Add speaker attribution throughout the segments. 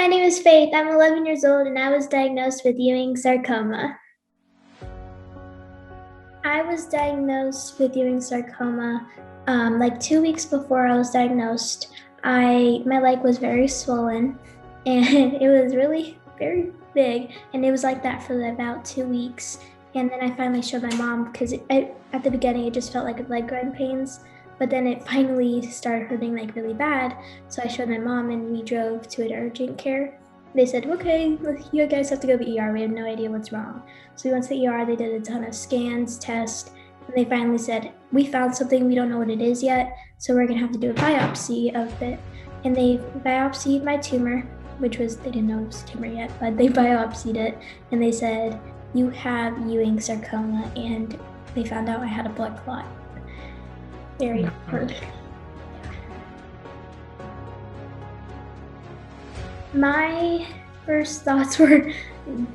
Speaker 1: my name is Faith. I'm 11 years old and I was diagnosed with Ewings Sarcoma. I was diagnosed with Ewing sarcoma like 2 weeks before I was diagnosed. My leg was very swollen and it was really very big, and it was like that for about 2 weeks. And then I finally showed my mom because at the beginning it just felt like leg grind pains, but then it finally started hurting like really bad. So I showed my mom and we drove to an urgent care. They said, okay, you guys have to go to the ER. We have no idea what's wrong. So we went to the ER, they did a ton of scans, tests, and they finally said, we found something, we don't know what it is yet, so we're gonna have to do a biopsy of it. And they biopsied my tumor, they didn't know it was a tumor yet, but they biopsied it, and they said, you have Ewing sarcoma, and they found out I had a blood clot. Very hard. My first thoughts were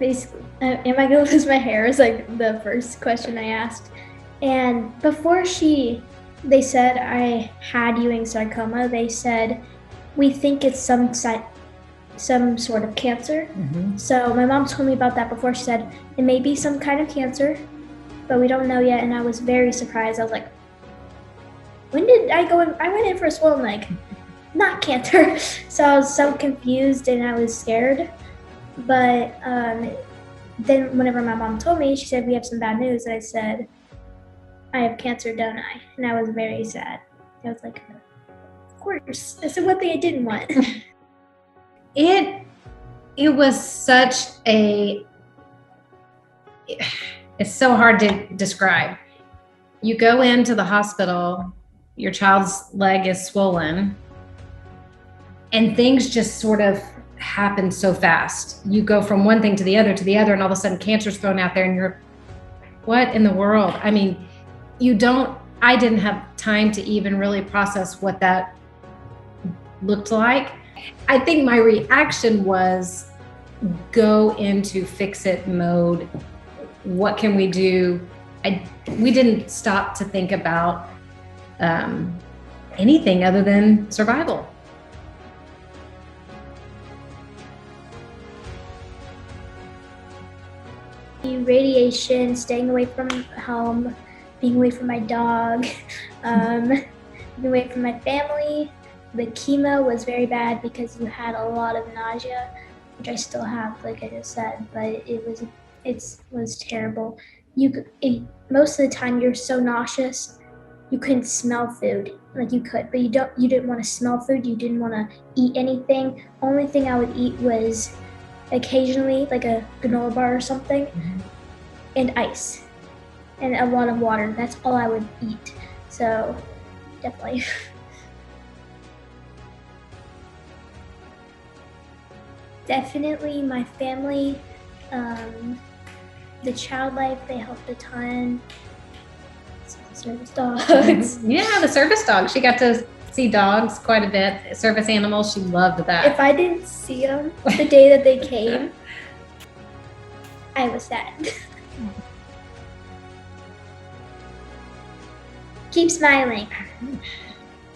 Speaker 1: basically, am I gonna lose my hair? Is like the first question I asked. And before they said I had Ewing sarcoma, they said, we think it's some sort of cancer. Mm-hmm. So my mom told me about that before. She said, it may be some kind of cancer, but we don't know yet. And I was very surprised. I was like, when did I go in? I went in for a swollen leg. Not cancer. So I was so confused and I was scared. But then whenever my mom told me, she said, we have some bad news. I said, I have cancer, don't I? And I was very sad. I was like, of course. That's the one thing I didn't want.
Speaker 2: It was such it's so hard to describe. You go into the hospital, your child's leg is swollen, and things just sort of happen so fast. You go from one thing to the other, and all of a sudden cancer's thrown out there and you're, what in the world? I mean, I didn't have time to even really process what that looked like. I think my reaction was go into fix it mode. What can we do? We didn't stop to think about anything other than survival.
Speaker 1: Radiation, staying away from home, being away from my dog, being away from my family. The chemo was very bad because you had a lot of nausea, which I still have, like I just said, but it was terrible. Most of the time you're so nauseous, you couldn't smell food. Like you could, but you didn't want to smell food. You didn't want to eat anything. Only thing I would eat was occasionally like a granola bar or something, mm-hmm. and ice and a lot of water. That's all I would eat. So definitely. Definitely my family, the child life, they helped a ton. Service dogs.
Speaker 2: Yeah, the service dog. She got to see dogs quite a bit. Service animals, she loved that.
Speaker 1: If I didn't see them the day that they came, I was sad. Keep smiling.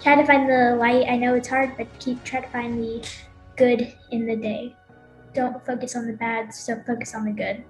Speaker 1: Try to find the light. I know it's hard, but try to find the good in the day. Don't focus on the bad, so focus on the good.